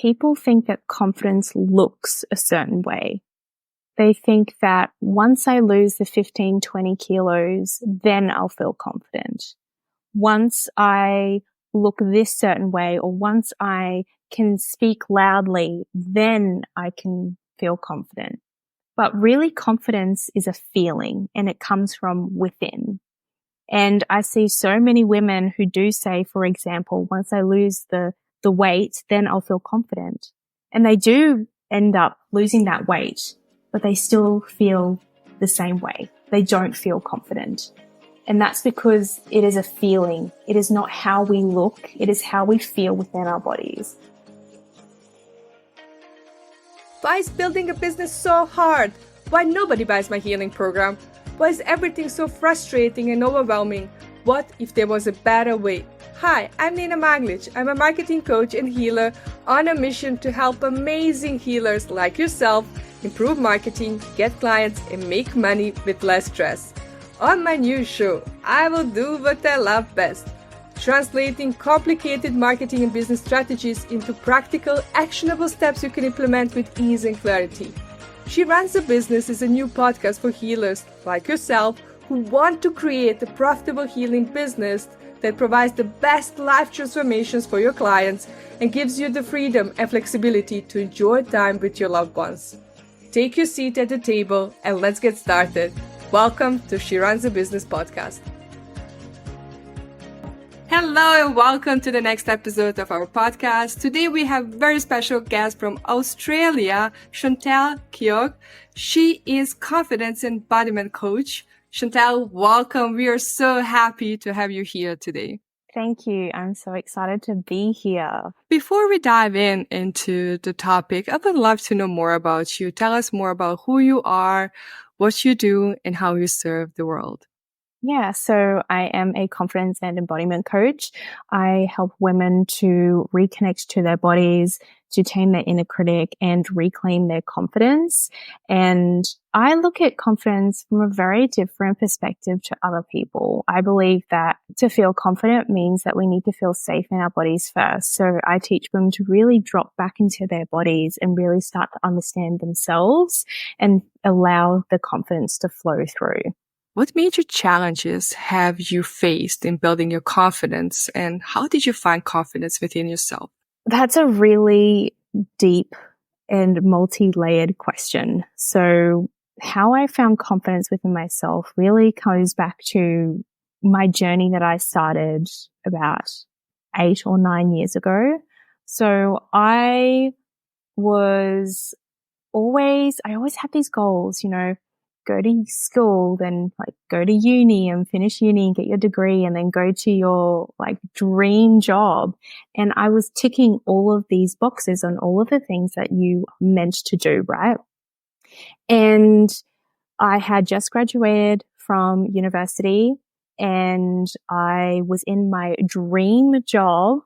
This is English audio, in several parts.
people think that confidence looks a certain way. They think that once I lose the 15, 20 kilos, then I'll feel confident. Once I look this certain way, or once I can speak loudly, then I can feel confident. But really, confidence is a feeling, and it comes from within. And I see so many women who do say, for example, once I lose the weight, then I'll feel confident. And they do end up losing that weight, but they still feel the same way. They don't feel confident. And that's because it is a feeling. It is not how we look. It is how we feel within our bodies. Why is building a business so hard? Why nobody buys my healing program? Why is everything so frustrating and overwhelming? What if there was a better way? Hi, I'm Nina Maglic. I'm a marketing coach and healer on a mission to help amazing healers like yourself improve marketing, get clients, and make money with less stress. On my new show, I will do what I love best, translating complicated marketing and business strategies into practical, actionable steps you can implement with ease and clarity. She Runs a Business is a new podcast for healers like yourself who want to create a profitable healing business that provides the best life transformations for your clients and gives you the freedom and flexibility to enjoy time with your loved ones. Take your seat at the table and let's get started. Welcome to She Runs a Business podcast. Hello and welcome to the next episode of our podcast. Today we have a very special guest from Australia, Chantel Keogh. She is confidence and embodiment coach. Chantel, welcome. We are so happy to have you here today. Thank you. I'm so excited to be here. Before we dive into the topic, I would love to know more about you. Tell us more about who you are, what you do, and how you serve the world. Yeah, so I am a confidence and embodiment coach. I help women to reconnect to their bodies, to tame their inner critic, and reclaim their confidence. And I look at confidence from a very different perspective to other people. I believe that to feel confident means that we need to feel safe in our bodies first. So I teach women to really drop back into their bodies and really start to understand themselves and allow the confidence to flow through. What major challenges have you faced in building your confidence, and how did you find confidence within yourself? That's a really deep and multi-layered question. So how I found confidence within myself really goes back to my journey that I started about 8 or 9 years ago. So I always had these goals, go to school, then go to uni and finish uni and get your degree and then go to your dream job. And I was ticking all of these boxes on all of the things that you meant to do, right? And I had just graduated from university and I was in my dream job.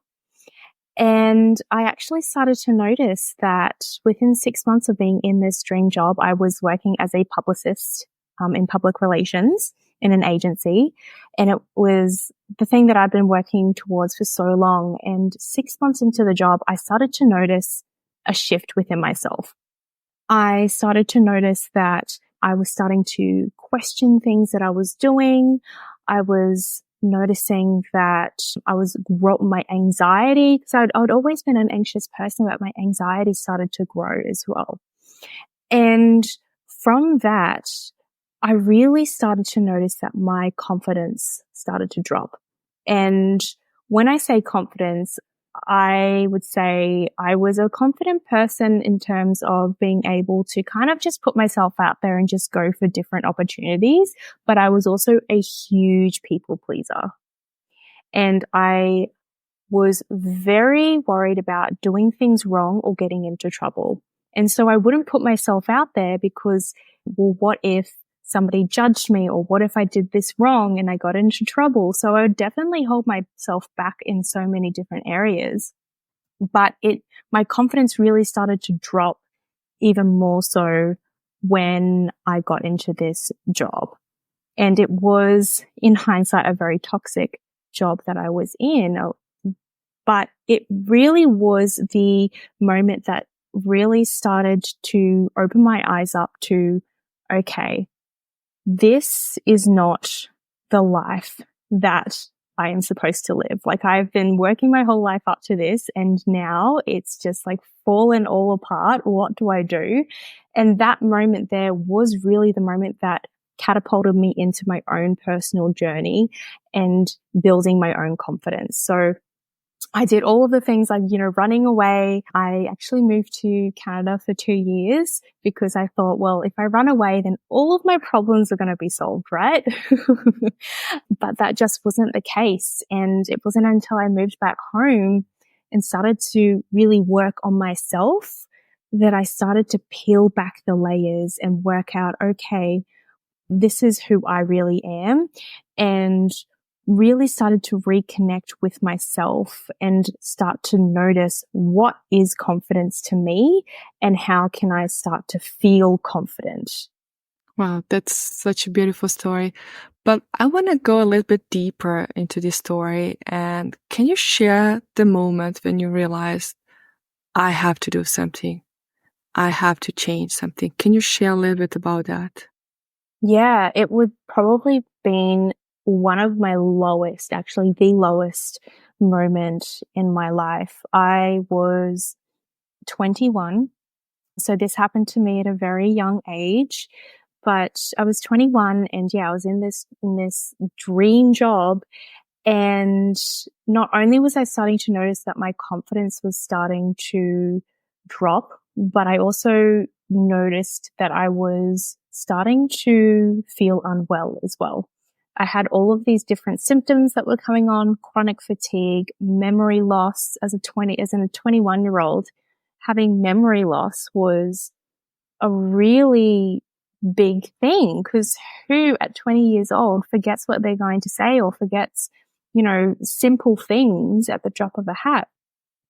And I actually started to notice that within 6 months of being in this dream job, I was working as a publicist in public relations in an agency. And it was the thing that I'd been working towards for so long. And 6 months into the job, I started to notice a shift within myself. I started to notice that I was starting to question things that I was doing. I was noticing that my anxiety, because I'd always been an anxious person, but my anxiety started to grow as well. And from that, I really started to notice that my confidence started to drop. And when I say confidence, I would say I was a confident person in terms of being able to kind of just put myself out there and just go for different opportunities. But I was also a huge people pleaser. And I was very worried about doing things wrong or getting into trouble. And so I wouldn't put myself out there because, well, what if somebody judged me, or what if I did this wrong and I got into trouble? So I would definitely hold myself back in so many different areas. But my confidence really started to drop even more so when I got into this job. And it was, in hindsight, a very toxic job that I was in. But it really was the moment that really started to open my eyes up to, okay, this is not the life that I am supposed to live. Like, I've been working my whole life up to this, and now it's just like fallen all apart. What do I do? And that moment there was really the moment that catapulted me into my own personal journey and building my own confidence. So I did all of the things like, running away. I actually moved to Canada for 2 years because I thought, well, if I run away, then all of my problems are going to be solved, right? But that just wasn't the case. And it wasn't until I moved back home and started to really work on myself that I started to peel back the layers and work out, okay, this is who I really am, and really started to reconnect with myself and start to notice what is confidence to me and how can I start to feel confident. Wow, that's such a beautiful story. But I want to go a little bit deeper into this story. And can you share the moment when you realized, I have to do something? I have to change something. Can you share a little bit about that? Yeah, it would probably been one of my lowest, actually the lowest moment in my life. I was 21. So this happened to me at a very young age, but I was 21 and I was in this dream job. And not only was I starting to notice that my confidence was starting to drop, but I also noticed that I was starting to feel unwell as well. I had all of these different symptoms that were coming on: chronic fatigue, memory loss. As a 21-year-old, having memory loss was a really big thing, because who at 20 years old forgets what they're going to say or forgets, simple things at the drop of a hat?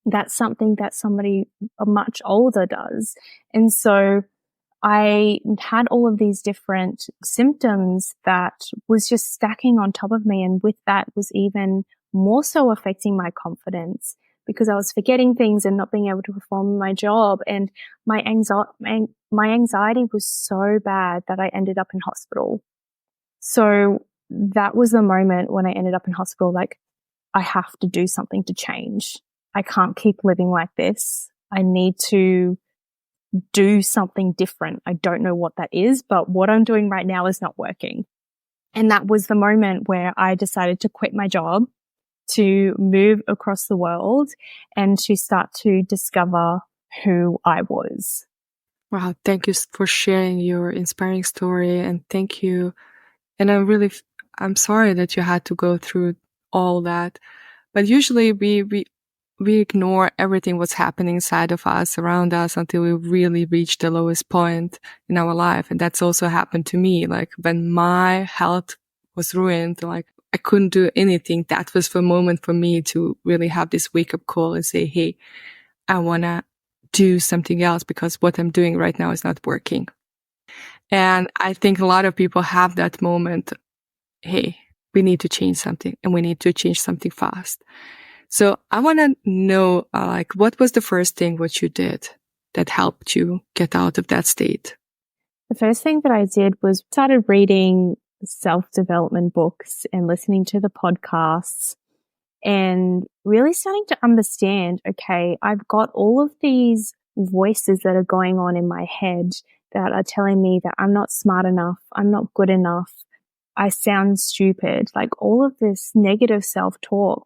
That's something that somebody much older does. And so I had all of these different symptoms that was just stacking on top of me. And with that was even more so affecting my confidence, because I was forgetting things and not being able to perform my job. And my anxiety was so bad that I ended up in hospital. So that was the moment when I ended up in hospital. Like, I have to do something to change. I can't keep living like this. I need to do something different. I don't know what that is, but what I'm doing right now is not working. And that was the moment where I decided to quit my job, to move across the world, and to start to discover who I was. Wow, thank you for sharing your inspiring story, and thank you. And I'm sorry that you had to go through all that. But usually we ignore everything what's happening inside of us, around us, until we really reach the lowest point in our life. And that's also happened to me. Like, when my health was ruined, like, I couldn't do anything. That was the moment for me to really have this wake up call and say, hey, I want to do something else, because what I'm doing right now is not working. And I think a lot of people have that moment. Hey, we need to change something, and we need to change something fast. So I want to know, what was the first thing what you did that helped you get out of that state? The first thing that I did was started reading self-development books and listening to the podcasts, and really starting to understand, okay, I've got all of these voices that are going on in my head that are telling me that I'm not smart enough, I'm not good enough, I sound stupid, like all of this negative self-talk.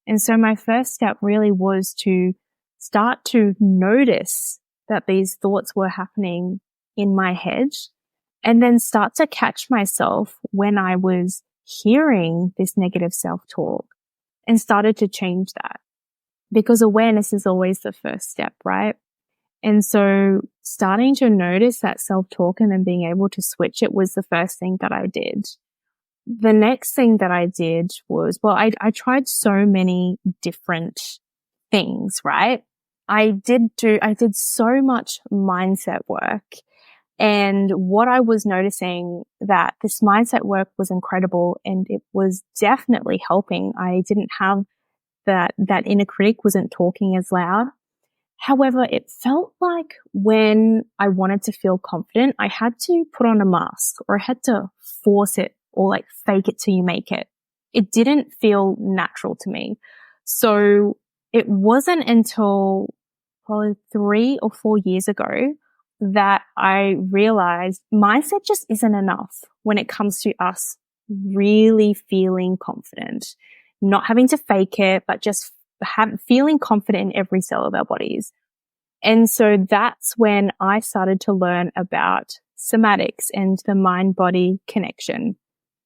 And so my first step really was to start to notice that these thoughts were happening in my head, and then start to catch myself when I was hearing this negative self-talk, and started to change that, because awareness is always the first step, right? And so starting to notice that self-talk and then being able to switch it was the first thing that I did. The next thing that I did was, I tried so many different things, right? I did so much mindset work. And what I was noticing, that this mindset work was incredible and it was definitely helping. I didn't have that inner critic wasn't talking as loud. However, it felt like when I wanted to feel confident, I had to put on a mask, or I had to force it, or like fake it till you make it. It didn't feel natural to me. So it wasn't until probably 3 or 4 years ago that I realized mindset just isn't enough when it comes to us really feeling confident, not having to fake it, but just feeling confident in every cell of our bodies. And so that's when I started to learn about somatics and the mind-body connection.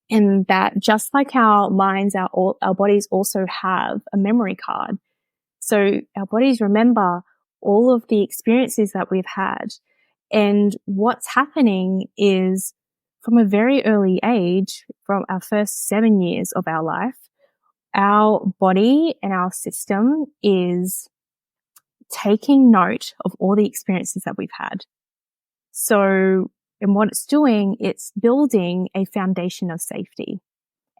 And that just like our minds, our bodies also have a memory card. So our bodies remember all of the experiences that we've had. And what's happening is from a very early age, from our first 7 years of our life, our body and our system is taking note of all the experiences that we've had. So, and what it's doing, it's building a foundation of safety.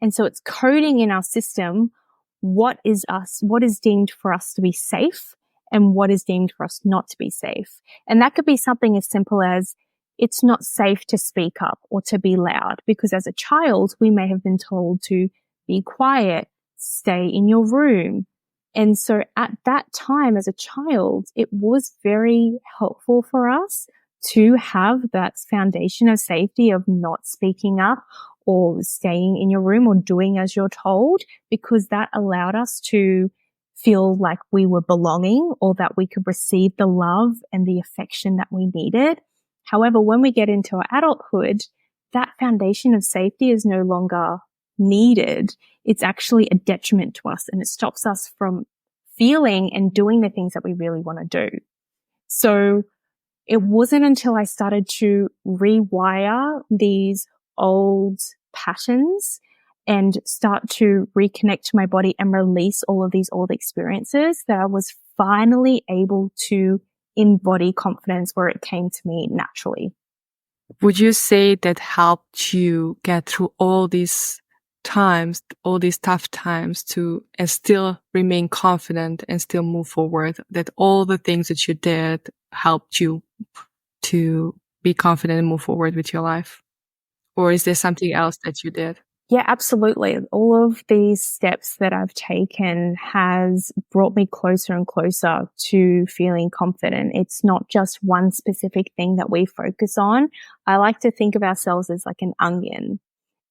And so it's coding in our system what is deemed for us to be safe and what is deemed for us not to be safe. And that could be something as simple as it's not safe to speak up or to be loud, because as a child, we may have been told to be quiet, stay in your room. And so at that time as a child, it was very helpful for us to have that foundation of safety of not speaking up or staying in your room or doing as you're told, because that allowed us to feel like we were belonging or that we could receive the love and the affection that we needed. However, when we get into our adulthood, that foundation of safety is no longer needed. It's actually a detriment to us, and it stops us from feeling and doing the things that we really want to do. So it wasn't until I started to rewire these old patterns and start to reconnect to my body and release all of these old experiences that I was finally able to embody confidence where it came to me naturally. Would you say that helped you get through all these times, all these tough times and still remain confident and still move forward? That all the things that you did helped you to be confident and move forward with your life? Or is there something else that you did? Yeah, absolutely. All of these steps that I've taken has brought me closer and closer to feeling confident. It's not just one specific thing that we focus on. I like to think of ourselves as like an onion,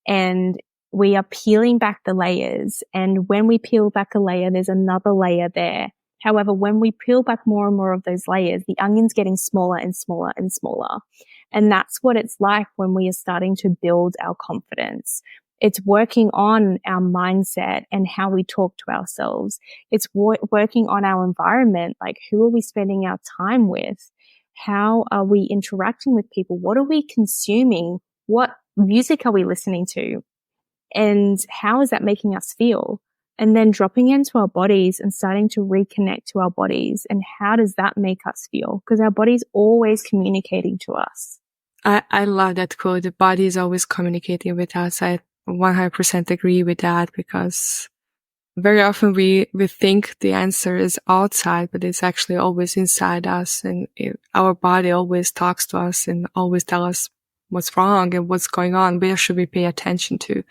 and we are peeling back the layers. And when we peel back a layer, there's another layer there. However, when we peel back more and more of those layers, the onion's getting smaller and smaller and smaller. And that's what it's like when we are starting to build our confidence. It's working on our mindset and how we talk to ourselves. It's working on our environment. Like, who are we spending our time with? How are we interacting with people? What are we consuming? What music are we listening to? And how is that making us feel? And then dropping into our bodies and starting to reconnect to our bodies. And how does that make us feel? Because our body's always communicating to us. I love that quote. The body is always communicating with us. I 100% agree with that, because very often we think the answer is outside, but it's actually always inside us. And our body always talks to us and always tell us what's wrong and what's going on. Where should we pay attention to?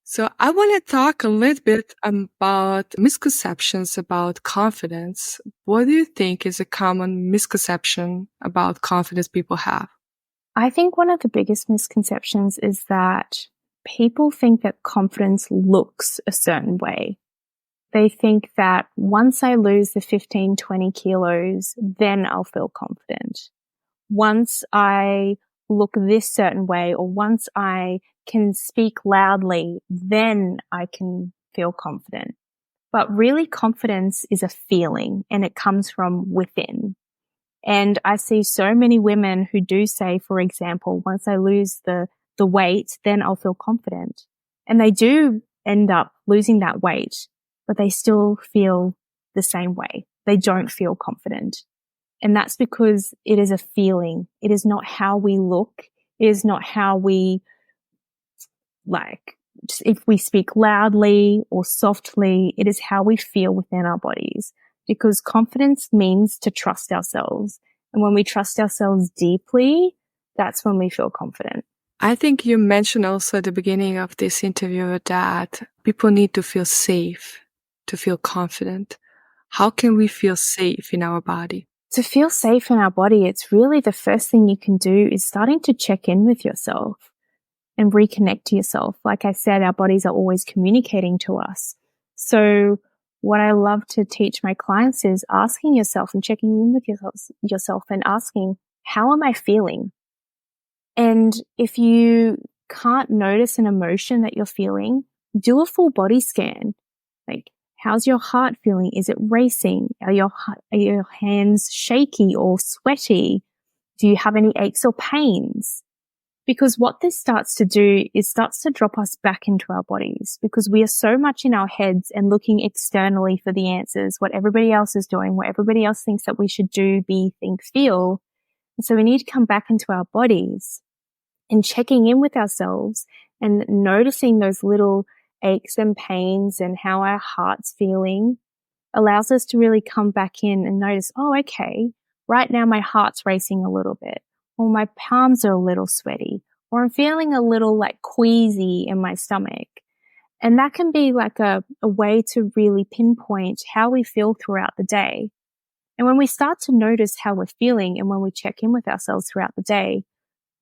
So I want to talk a little bit about misconceptions about confidence. What do you think is a common misconception about confidence people have? I think one of the biggest misconceptions is that people think that confidence looks a certain way. They think that once I lose the 15, 20 kilos, then I'll feel confident. Once I look this certain way, or once I can speak loudly, then I can feel confident. But really, confidence is a feeling, and it comes from within. And I see so many women who do say, for example, once I lose the weight, then I'll feel confident. And they do end up losing that weight, but they still feel the same way. They don't feel confident. And that's because it is a feeling. It is not how we look. It is not how we if we speak loudly or softly, it is how we feel within our bodies, because confidence means to trust ourselves. And when we trust ourselves deeply, that's when we feel confident. I think you mentioned also at the beginning of this interview that people need to feel safe to feel confident. How can we feel safe in our body? To feel safe in our body, it's really the first thing you can do is starting to check in with yourself and reconnect to yourself. Like I said, our bodies are always communicating to us. So what I love to teach my clients is asking yourself and checking in with yourself and asking, how am I feeling? And if you can't notice an emotion that you're feeling, do a full body scan. Like, how's your heart feeling? Is it racing? Are your hands shaky or sweaty? Do you have any aches or pains? Because what this starts to do is starts to drop us back into our bodies, because we are so much in our heads and looking externally for the answers, what everybody else is doing, what everybody else thinks that we should do, be, think, feel. And so we need to come back into our bodies and checking in with ourselves and noticing those little aches and pains and how our heart's feeling allows us to really come back in and notice, oh, okay, right now my heart's racing a little bit, or my palms are a little sweaty, or I'm feeling a little like queasy in my stomach. And that can be like a way to really pinpoint how we feel throughout the day. And when we start to notice how we're feeling and when we check in with ourselves throughout the day,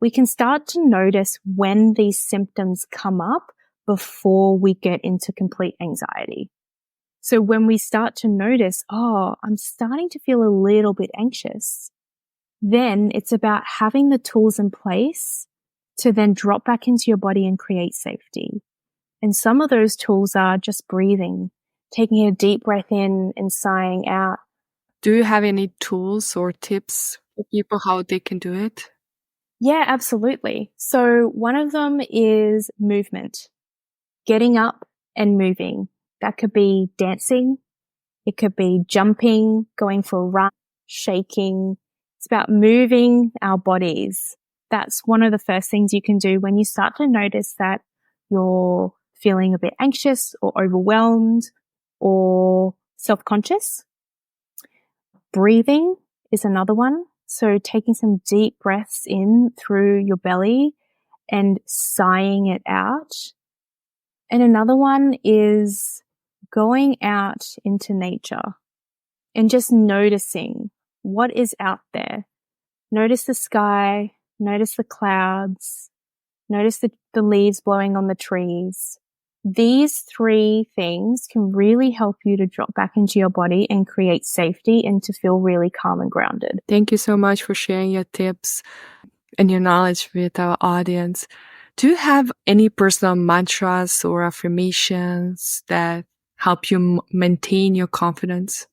we can start to notice when these symptoms come up before we get into complete anxiety. So when we start to notice, oh, I'm starting to feel a little bit anxious, then it's about having the tools in place to then drop back into your body and create safety. And some of those tools are just breathing, taking a deep breath in and sighing out. Do you have any tools or tips for people how they can do it? Yeah, absolutely. So one of them is movement, getting up and moving. That could be dancing. It could be jumping, going for a run, shaking. It's about moving our bodies. That's one of the first things you can do when you start to notice that you're feeling a bit anxious or overwhelmed or self-conscious. Breathing is another one. So taking some deep breaths in through your belly and sighing it out. And another one is going out into nature and just noticing what is out there. Notice the sky, notice the clouds, notice the leaves blowing on the trees. These three things can really help you to drop back into your body and create safety and to feel really calm and grounded. Thank you so much for sharing your tips and your knowledge with our audience. Do you have any personal mantras or affirmations that help you maintain your confidence?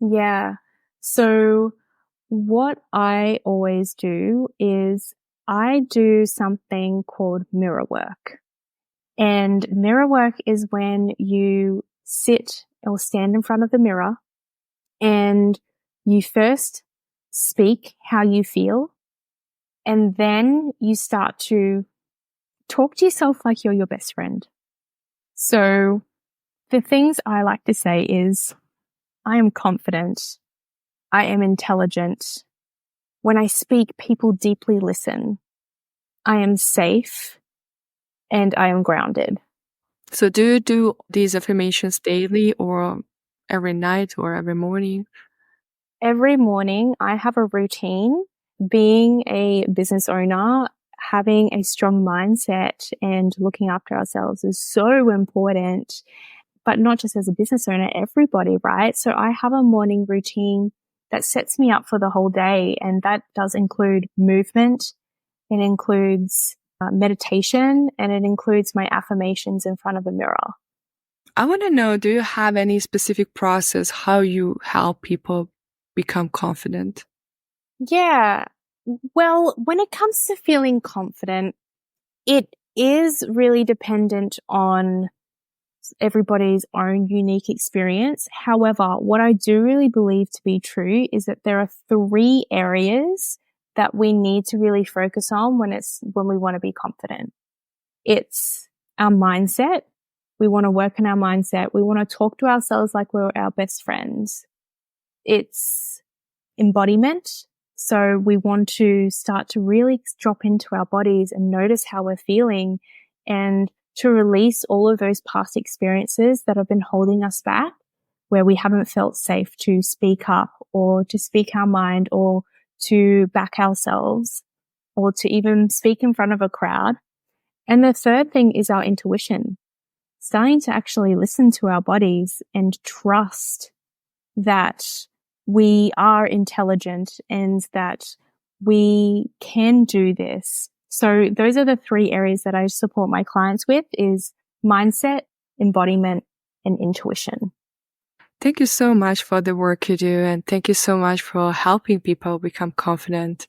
Yeah. So what I always do is I do something called mirror work. And mirror work is when you sit or stand in front of the mirror and you first speak how you feel, and then you start to talk to yourself like you're your best friend. So the things I like to say is, I am confident. I am intelligent. When I speak, people deeply listen. I am safe and I am grounded. So do you do these affirmations daily or every night or every morning? Every morning I have a routine. Being a business owner, having a strong mindset and looking after ourselves is so important, but not just as a business owner, everybody, right? So I have a morning routine that sets me up for the whole day. And that does include movement. It includes meditation, and it includes my affirmations in front of a mirror. I want to know, do you have any specific process how you help people become confident? Yeah. Well, when it comes to feeling confident, it is really dependent on everybody's own unique experience. However, what I do really believe to be true is that there are 3 areas that we need to really focus on when we want to be confident. It's our mindset. We want to work on our mindset. We want to talk to ourselves like we're our best friends. It's embodiment. So we want to start to really drop into our bodies and notice how we're feeling and to release all of those past experiences that have been holding us back, where we haven't felt safe to speak up or to speak our mind or to back ourselves or to even speak in front of a crowd. And the third thing is our intuition, starting to actually listen to our bodies and trust that we are intelligent and that we can do this. So those are the 3 areas that I support my clients with is mindset, embodiment, and intuition. Thank you so much for the work you do, and thank you so much for helping people become confident.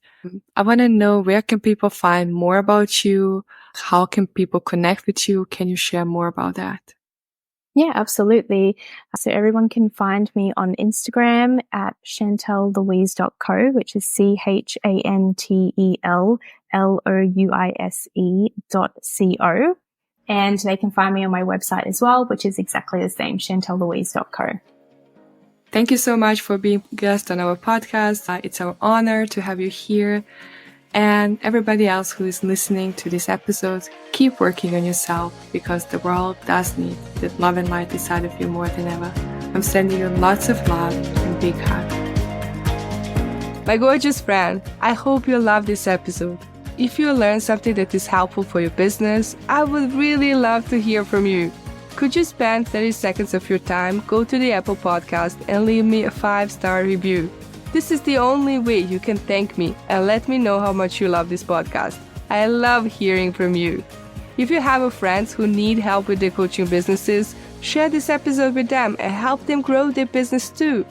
I want to know, where can people find more about you? How can people connect with you? Can you share more about that? Yeah, absolutely. So everyone can find me on Instagram at chantellouise.co, which is ChantelLouise.co. And they can find me on my website as well, which is exactly the same, chantellouise.co. Thank you so much for being a guest on our podcast. It's our honor to have you here. And everybody else who is listening to this episode, keep working on yourself, because the world does need that love and light inside of you more than ever. I'm sending you lots of love and big hug. My gorgeous friend, I hope you love this episode. If you learned something that is helpful for your business, I would really love to hear from you. Could you spend 30 seconds of your time, go to the Apple Podcast and leave me a 5-star review? This is the only way you can thank me and let me know how much you love this podcast. I love hearing from you. If you have friends who need help with their coaching businesses, share this episode with them and help them grow their business too.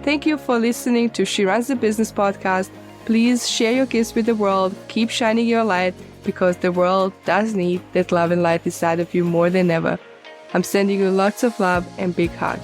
Thank you for listening to She Runs the Business podcast. Please share your gifts with the world. Keep shining your light, because the world does need that love and light inside of you more than ever. I'm sending you lots of love and big hug.